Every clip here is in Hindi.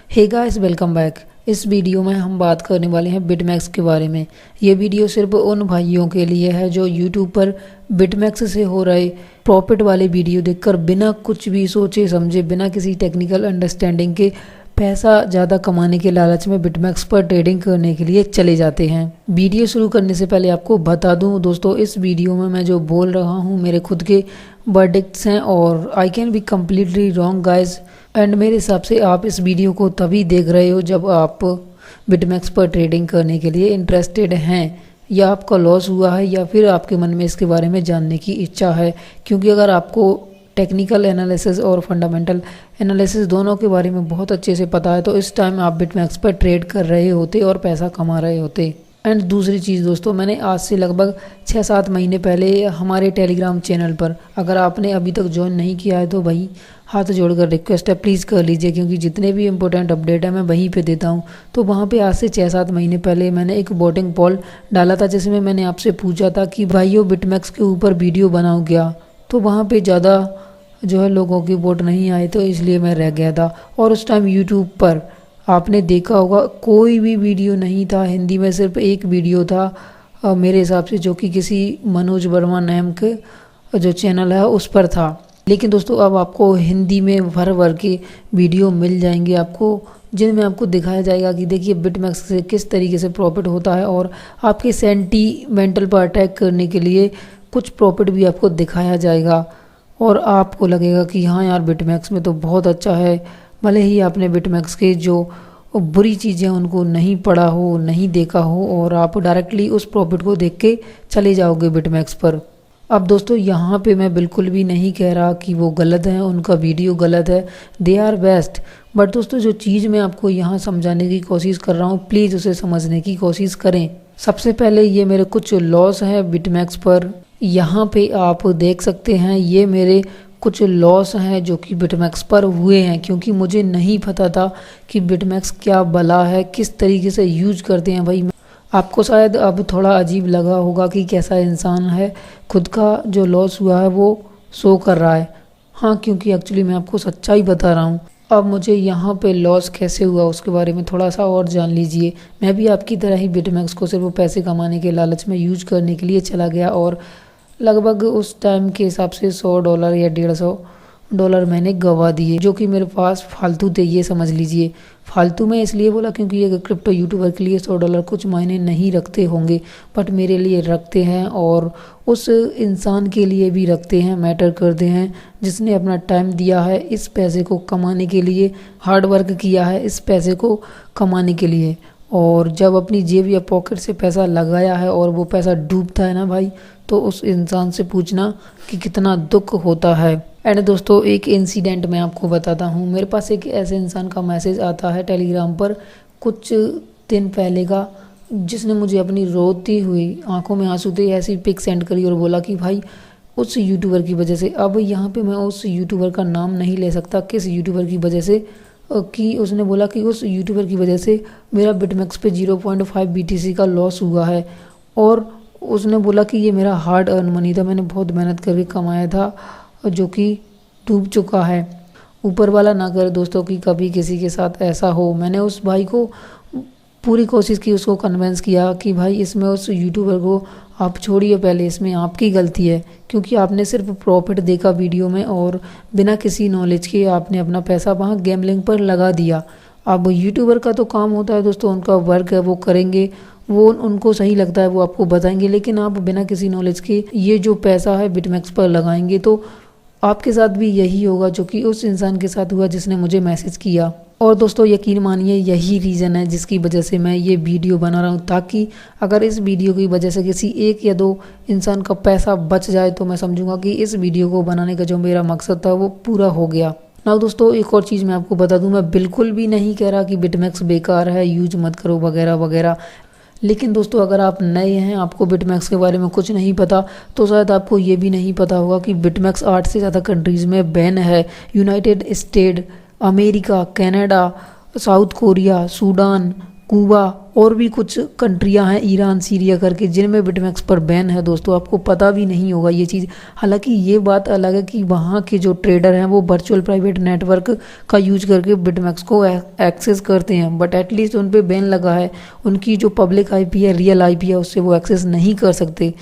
हे गाइस, वेलकम बैक। इस वीडियो में हम बात करने वाले हैं बिटमैक्स के बारे में। ये वीडियो सिर्फ उन भाइयों के लिए है जो यूट्यूब पर बिटमैक्स से हो रहे प्रॉफिट वाले वीडियो देखकर बिना कुछ भी सोचे समझे, बिना किसी टेक्निकल अंडरस्टैंडिंग के पैसा ज़्यादा कमाने के लालच में बिटमैक्स पर ट्रेडिंग करने के लिए चले जाते हैं। वीडियो शुरू करने से पहले आपको बता दूं दोस्तों, इस वीडियो में मैं जो बोल रहा हूं मेरे खुद के वर्डिक्ट्स हैं और I can be completely wrong guys. And मेरे हिसाब से आप इस वीडियो को तभी देख रहे हो जब आप बिटमैक्स पर ट्रेडिंग करने के लिए इंटरेस्टेड हैं, या आपका लॉस हुआ है, या फिर आपके मन में इसके बारे में जानने की इच्छा है। क्योंकि अगर आपको टेक्निकल एनालिसिस और फंडामेंटल एनालिसिस दोनों के बारे में बहुत अच्छे से पता है तो इस टाइम आप बिटमैक्स पर ट्रेड कर रहे होते और पैसा कमा रहे होते। एंड दूसरी चीज़ दोस्तों, मैंने आज से लगभग 6-7 महीने पहले हमारे टेलीग्राम चैनल पर, अगर आपने अभी तक ज्वाइन नहीं किया है तो भाई हाथ जोड़कर रिक्वेस्ट है, प्लीज़ कर लीजिए, क्योंकि जितने भी इंपॉर्टेंट अपडेट है मैं वहीं पे देता हूँ। तो वहाँ पे आज से 6-7 महीने पहले मैंने एक वोटिंग पोल डाला था जिसमें मैंने आपसे पूछा था कि भाइयों बिटमैक्स के ऊपर वीडियो बनाओ क्या। तो वहाँ पे ज़्यादा जो है लोगों की वोट नहीं आए, तो इसलिए मैं रह गया था। और उस टाइम यूट्यूब पर आपने देखा होगा कोई भी वीडियो नहीं था हिंदी में, सिर्फ एक वीडियो था मेरे हिसाब से, जो कि किसी मनोज वर्मा नाम के जो चैनल है उस पर था। लेकिन दोस्तों अब आपको हिंदी में भर के वीडियो मिल जाएंगे आपको, जिनमें आपको दिखाया जाएगा कि देखिए बिटमैक्स से किस तरीके से प्रॉफिट होता है, और आपके सेंटीमेंटल पर अटैक करने के लिए कुछ प्रॉफिट भी आपको दिखाया जाएगा। और आपको लगेगा कि हाँ यार बिटमैक्स में तो बहुत अच्छा है, भले ही आपने बिटमैक्स के जो बुरी चीज़ें उनको नहीं पढ़ा हो, नहीं देखा हो, और आप डायरेक्टली उस प्रॉफिट को देख के चले जाओगे बिटमैक्स पर। अब दोस्तों यहाँ पे मैं बिल्कुल भी नहीं कह रहा कि वो गलत है, उनका वीडियो गलत है, दे आर बेस्ट। बट दोस्तों जो चीज़ मैं आपको यहाँ समझाने की कोशिश कर रहा हूँ, प्लीज़ उसे समझने की कोशिश करें। सबसे पहले ये मेरे कुछ लॉस हैं बिटमैक्स पर, यहाँ पे आप देख सकते हैं। ये मेरे कुछ लॉस हैं जो कि बिटमैक्स पर हुए हैं, क्योंकि मुझे नहीं पता था कि बिटमैक्स क्या भला है, किस तरीके से यूज करते हैं। भाई आपको शायद अब थोड़ा अजीब लगा होगा कि कैसा इंसान है, खुद का जो लॉस हुआ है वो शो कर रहा है। हाँ, क्योंकि एक्चुअली मैं आपको सच्चाई बता रहा हूँ। अब मुझे यहाँ पे लॉस कैसे हुआ उसके बारे में थोड़ा सा और जान लीजिए। मैं भी आपकी तरह ही बिटमैक्स को सिर्फ पैसे कमाने के लालच में यूज करने के लिए चला गया, और लगभग उस टाइम के हिसाब से $100 या $150 मैंने गवा दिए, जो कि मेरे पास फालतू थे। ये समझ लीजिए, फालतू में इसलिए बोला क्योंकि ये क्रिप्टो यूट्यूबर के लिए $100 कुछ मायने नहीं रखते होंगे, बट मेरे लिए रखते हैं, और उस इंसान के लिए भी रखते हैं, मैटर करते हैं, जिसने अपना टाइम दिया है इस पैसे को कमाने के लिए, हार्ड वर्क किया है इस पैसे को कमाने के लिए। और जब अपनी जेब या पॉकेट से पैसा लगाया है और वो पैसा डूबता है ना भाई, तो उस इंसान से पूछना कि कितना दुख होता है। एंड दोस्तों एक इंसिडेंट मैं आपको बताता हूँ। मेरे पास एक ऐसे इंसान का मैसेज आता है टेलीग्राम पर कुछ दिन पहले का, जिसने मुझे अपनी रोती हुई आंखों में आंसू थे ऐसी पिक सेंड करी और बोला कि भाई उस यूट्यूबर की वजह से, अब यहाँ पे मैं उस यूट्यूबर का नाम नहीं ले सकता, किस यूट्यूबर की वजह से, कि उसने बोला कि उस यूट्यूबर की वजह से मेरा बिटमैक्स पे 0.5 BTC का लॉस हुआ है। और उसने बोला कि ये मेरा हार्ड अर्न मनी था, मैंने बहुत मेहनत करके कमाया था, जो कि डूब चुका है। ऊपर वाला ना करे दोस्तों कि कभी किसी के साथ ऐसा हो। मैंने उस भाई को पूरी कोशिश की, उसको कन्विंस किया कि भाई इसमें उस यूट्यूबर को आप छोड़िए, पहले इसमें आपकी गलती है, क्योंकि आपने सिर्फ प्रॉफिट देखा वीडियो में और बिना किसी नॉलेज के आपने अपना पैसा वहाँ गैम्बलिंग पर लगा दिया। अब यूट्यूबर का तो काम होता है दोस्तों, उनका वर्क है, वो करेंगे, वो उनको सही लगता है वो आपको बताएंगे, लेकिन आप बिना किसी नॉलेज के ये जो पैसा है बिटमैक्स पर लगाएंगे तो आपके साथ भी यही होगा जो कि उस इंसान के साथ हुआ जिसने मुझे मैसेज किया। और दोस्तों यकीन मानिए यही रीज़न है जिसकी वजह से मैं ये वीडियो बना रहा हूँ, ताकि अगर इस वीडियो की वजह से किसी 1 या 2 इंसान का पैसा बच जाए तो मैं समझूंगा कि इस वीडियो को बनाने का जो मेरा मकसद था वो पूरा हो गया। ना दोस्तों एक और चीज़ मैं आपको बता दूं, मैं बिल्कुल भी नहीं कह रहा कि बिटमैक्स बेकार है, यूज मत करो वगैरह वगैरह। लेकिन दोस्तों अगर आप नए हैं, आपको बिटमैक्स के बारे में कुछ नहीं पता, तो शायद आपको ये भी नहीं पता होगा कि बिटमैक्स 8 से ज़्यादा कंट्रीज़ में बैन है। United state, America, Canada, south Korea, Sudan, Cuba और भी कुछ कंट्रियां हैं, ईरान, सीरिया करके, जिनमें बिटमैक्स पर बैन है दोस्तों। आपको पता भी नहीं होगा ये चीज़। हालांकि ये बात अलग है कि वहाँ के जो ट्रेडर हैं वो वर्चुअल प्राइवेट नेटवर्क का यूज करके बिटमैक्स को एक्सेस करते हैं, बट एटलीस्ट उन पे बैन लगा है। उनकी जो पब्लिक आईपी है, रियल आईपी है, उससे वो एक्सेस नहीं कर सकते।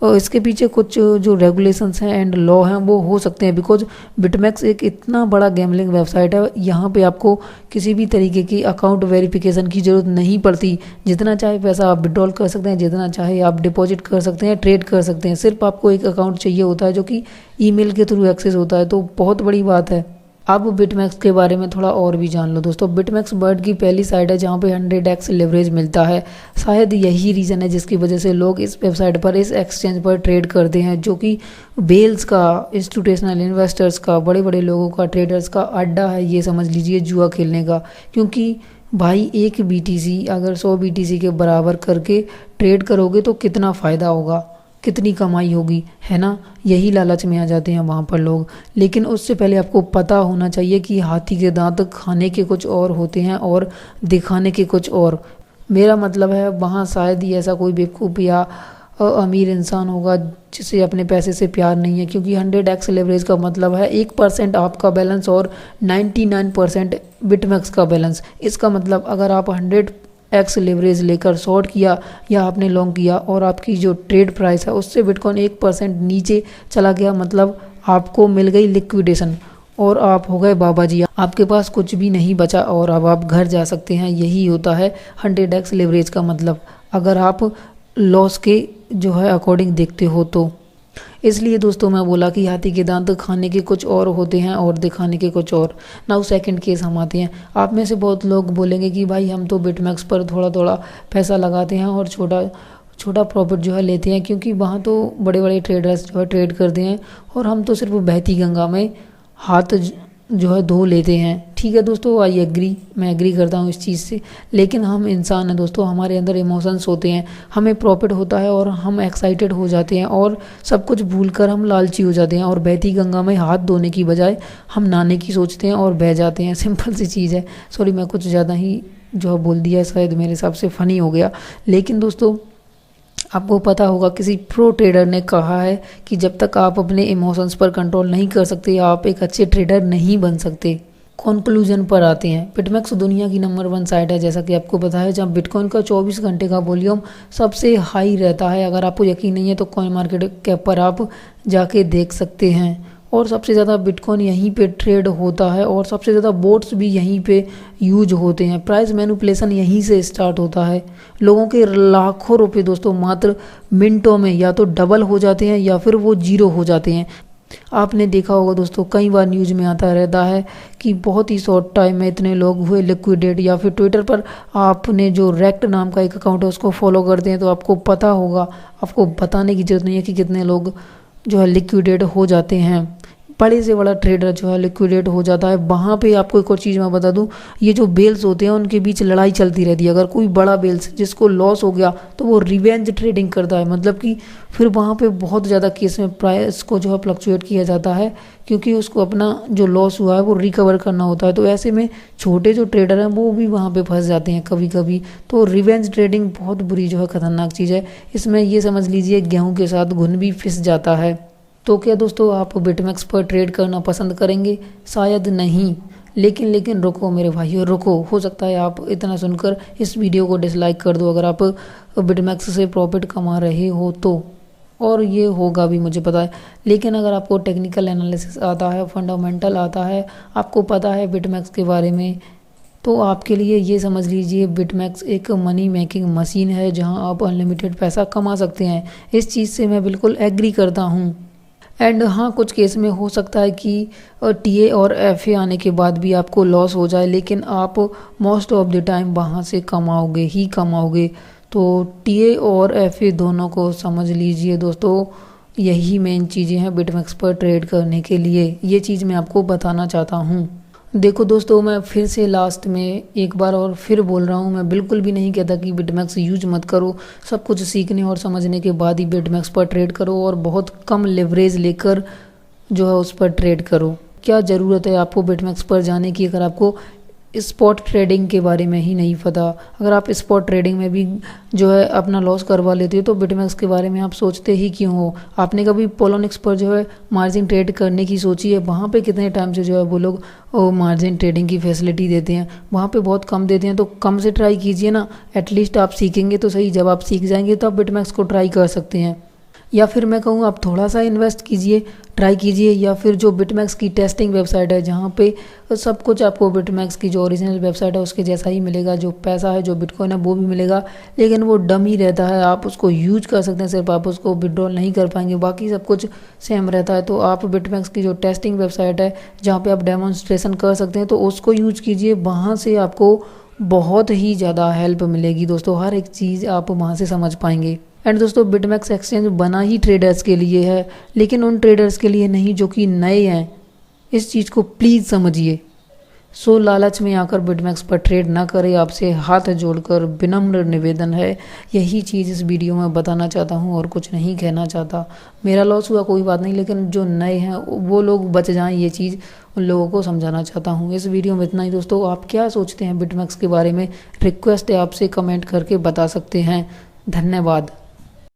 और इसके पीछे कुछ जो रेगुलेशंस हैं एंड लॉ हैं वो हो सकते हैं, बिकॉज बिटमैक्स एक इतना बड़ा गैमलिंग वेबसाइट है। यहाँ पे आपको किसी भी तरीके की अकाउंट वेरिफिकेशन की ज़रूरत नहीं पड़ती। जितना चाहे पैसा आप विड्रॉल कर सकते हैं, जितना चाहे आप डिपॉजिट कर सकते हैं, ट्रेड कर सकते हैं। सिर्फ आपको एक अकाउंट चाहिए होता है जो कि ईमेल के थ्रू एक्सेस होता है, तो बहुत बड़ी बात है। अब बिटमैक्स के बारे में थोड़ा और भी जान लो दोस्तों। बिटमैक्स वर्ल्ड की पहली साइट है जहाँ पे 100x लेवरेज मिलता है। शायद यही रीज़न है जिसकी वजह से लोग इस वेबसाइट पर, इस एक्सचेंज पर ट्रेड करते हैं, जो कि वेल्स का, इंस्टीट्यूशनल इन्वेस्टर्स का, बड़े बड़े लोगों का, ट्रेडर्स का अड्डा है, ये समझ लीजिए, जुआ खेलने का। क्योंकि भाई एक BTC अगर 100 BTC के बराबर करके ट्रेड करोगे तो कितना फ़ायदा होगा, कितनी कमाई होगी, है ना। यही लालच में आ जाते हैं वहाँ पर लोग। लेकिन उससे पहले आपको पता होना चाहिए कि हाथी के दांत खाने के कुछ और होते हैं और दिखाने के कुछ और। मेरा मतलब है वहाँ शायद ही ऐसा कोई बेवकूफ़ या अमीर इंसान होगा जिसे अपने पैसे से प्यार नहीं है, क्योंकि 100x लेवरेज का मतलब है 1% आपका बैलेंस और 99% बिटमैक्स का बैलेंस। इसका मतलब अगर आप 100x लेवरेज लेकर शॉर्ट किया या आपने लॉन्ग किया और आपकी जो ट्रेड प्राइस है उससे बिटकॉइन 1% नीचे चला गया, मतलब आपको मिल गई लिक्विडेशन और आप हो गए बाबा जी, आपके पास कुछ भी नहीं बचा और अब आप घर जा सकते हैं। यही होता है 100x लेवरेज का मतलब, अगर आप लॉस के जो है अकॉर्डिंग देखते हो तो। इसलिए दोस्तों मैं बोला कि हाथी के दांत खाने के कुछ और होते हैं और दिखाने के कुछ और। नाउ सेकंड केस हम आते हैं। आप में से बहुत लोग बोलेंगे कि भाई हम तो बिटमैक्स पर थोड़ा थोड़ा पैसा लगाते हैं और छोटा प्रॉफिट जो है लेते हैं, क्योंकि वहाँ तो बड़े बड़े ट्रेडर्स जो है ट्रेड करते हैं और हम तो सिर्फ बहती गंगा में हाथ जो है धो लेते हैं। ठीक है दोस्तों, आई एग्री, मैं एग्री करता हूँ इस चीज़ से। लेकिन हम इंसान हैं दोस्तों, हमारे अंदर इमोशंस होते हैं, हमें प्रॉफिट होता है और हम एक्साइटेड हो जाते हैं और सब कुछ भूलकर हम लालची हो जाते हैं और बहती गंगा में हाथ धोने की बजाय हम नहाने की सोचते हैं और बह जाते हैं। सिंपल सी चीज़ है। सॉरी, मैं कुछ ज़्यादा ही जो है बोल दिया, शायद मेरे हिसाब से फ़नी हो गया। लेकिन दोस्तों आपको पता होगा किसी प्रो ट्रेडर ने कहा है कि जब तक आप अपने इमोशंस पर कंट्रोल नहीं कर सकते आप एक अच्छे ट्रेडर नहीं बन सकते। कंक्लूजन पर आते हैं। बिटमैक्स दुनिया की नंबर 1 साइट है, जैसा कि आपको पता है, जहाँ बिटकॉइन का 24 घंटे का वॉल्यूम सबसे हाई रहता है। अगर आपको यकीन नहीं है तो कॉइन मार्केट कैप पर आप जाके देख सकते हैं। और सबसे ज़्यादा बिटकॉइन यहीं पे ट्रेड होता है और सबसे ज़्यादा बोट्स भी यहीं पे यूज होते हैं। प्राइस मैनिपुलेशन यहीं से स्टार्ट होता है। लोगों के लाखों रुपए दोस्तों मात्र मिनटों में या तो डबल हो जाते हैं या फिर वो जीरो हो जाते हैं। आपने देखा होगा दोस्तों, कई बार न्यूज़ में आता रहता है कि बहुत ही शॉर्ट टाइम में इतने लोग हुए लिक्विडेट। या फिर ट्विटर पर आपने जो रेक्ट नाम का एक अकाउंट है उसको फॉलो करते हैं तो आपको पता होगा, आपको बताने की जरूरत नहीं है कि कितने लोग जो है लिक्विडेट हो जाते हैं। बड़े से बड़ा ट्रेडर जो है लिक्विडेट हो जाता है। वहाँ पे आपको एक और चीज़ मैं बता दूँ, ये जो बेल्स होते हैं उनके बीच लड़ाई चलती रहती है। अगर कोई बड़ा बेल्स जिसको लॉस हो गया तो वो रिवेंज ट्रेडिंग करता है, मतलब कि फिर वहाँ पे बहुत ज़्यादा केस में प्राइस को जो है फ्लक्चुएट किया जाता है, क्योंकि उसको अपना जो लॉस हुआ है वो रिकवर करना होता है। तो ऐसे में छोटे जो ट्रेडर हैं वो भी वहाँ पे फंस जाते हैं कभी कभी। तो रिवेंज ट्रेडिंग बहुत बुरी जो है खतरनाक चीज़ है। इसमें ये समझ लीजिए गेहूँ के साथ घुन भी फिस जाता है। तो क्या दोस्तों आप बिटमैक्स पर ट्रेड करना पसंद करेंगे? शायद नहीं। लेकिन रुको मेरे भाइयों, रुको। हो सकता है आप इतना सुनकर इस वीडियो को डिसलाइक कर दो अगर आप बिटमैक्स से प्रॉफिट कमा रहे हो तो, और ये होगा भी मुझे पता है। लेकिन अगर आपको टेक्निकल एनालिसिस आता है, फंडामेंटल आता है, आपको पता है बिटमैक्स के बारे में, तो आपके लिए ये समझ लीजिए बिटमैक्स एक मनी मेकिंग मशीन है जहां आप अनलिमिटेड पैसा कमा सकते हैं। इस चीज़ से मैं बिल्कुल एग्री करता हूँ। एंड हाँ, कुछ केस में हो सकता है कि टीए और एफए आने के बाद भी आपको लॉस हो जाए, लेकिन आप मोस्ट ऑफ द टाइम वहाँ से कमाओगे ही कमाओगे। तो टीए और एफए दोनों को समझ लीजिए दोस्तों, यही मेन चीज़ें हैं बिटमैक्स पर ट्रेड करने के लिए। ये चीज़ मैं आपको बताना चाहता हूँ। देखो दोस्तों, मैं फिर से लास्ट में एक बार और फिर बोल रहा हूँ, मैं बिल्कुल भी नहीं कहता कि बिटमैक्स यूज मत करो। सब कुछ सीखने और समझने के बाद ही बिटमैक्स पर ट्रेड करो और बहुत कम लेवरेज लेकर जो है उस पर ट्रेड करो। क्या ज़रूरत है आपको बिटमैक्स पर जाने की? अगर आपको स्पॉट ट्रेडिंग के बारे में ही नहीं पता। अगर आप स्पॉट ट्रेडिंग में भी जो है अपना लॉस करवा लेते हो तो बिटमैक्स के बारे में आप सोचते ही क्यों हो। आपने कभी पोलोनिक्स पर जो है मार्जिन ट्रेड करने की सोची है? वहाँ पे कितने टाइम से जो है वो लोग मार्जिन ट्रेडिंग की फैसिलिटी देते हैं, वहाँ पे बहुत कम देते हैं। तो कम से ट्राई कीजिए ना, एटलीस्ट आप सीखेंगे तो सही। जब आप सीख जाएंगे तो आप बिटमैक्स को ट्राई कर सकते हैं। या फिर मैं कहूँ आप थोड़ा सा इन्वेस्ट कीजिए, ट्राई कीजिए। या फिर जो बिटमैक्स की टेस्टिंग वेबसाइट है जहाँ पे सब कुछ आपको बिटमैक्स की जो ओरिजिनल वेबसाइट है उसके जैसा ही मिलेगा, जो पैसा है जो बिटकॉइन है वो भी मिलेगा, लेकिन वो डमी रहता है। आप उसको यूज कर सकते हैं, सिर्फ आप उसको विड्रॉल नहीं कर पाएंगे, बाकी सब कुछ सेम रहता है। तो आप बिटमैक्स की जो टेस्टिंग वेबसाइट है जहाँ पे आप डेमोन्स्ट्रेशन कर सकते हैं तो उसको यूज कीजिए। वहाँ से आपको बहुत ही ज़्यादा हेल्प मिलेगी दोस्तों, हर एक चीज़ आप वहाँ से समझ पाएंगे। एंड दोस्तों बिटमैक्स एक्सचेंज बना ही ट्रेडर्स के लिए है, लेकिन उन ट्रेडर्स के लिए नहीं जो कि नए हैं। इस चीज़ को प्लीज़ समझिए। सो लालच में आकर बिटमैक्स पर ट्रेड ना करें, आपसे हाथ जोड़कर विनम्र निवेदन है। यही चीज़ इस वीडियो में बताना चाहता हूँ और कुछ नहीं कहना चाहता। मेरा लॉस हुआ कोई बात नहीं, लेकिन जो नए हैं वो लोग बच जाएं, ये चीज़ उन लोगों को समझाना चाहता हूँ। इस वीडियो में इतना ही दोस्तों। आप क्या सोचते हैं बिटमैक्स के बारे में? रिक्वेस्ट है आपसे कमेंट करके बता सकते हैं। धन्यवाद।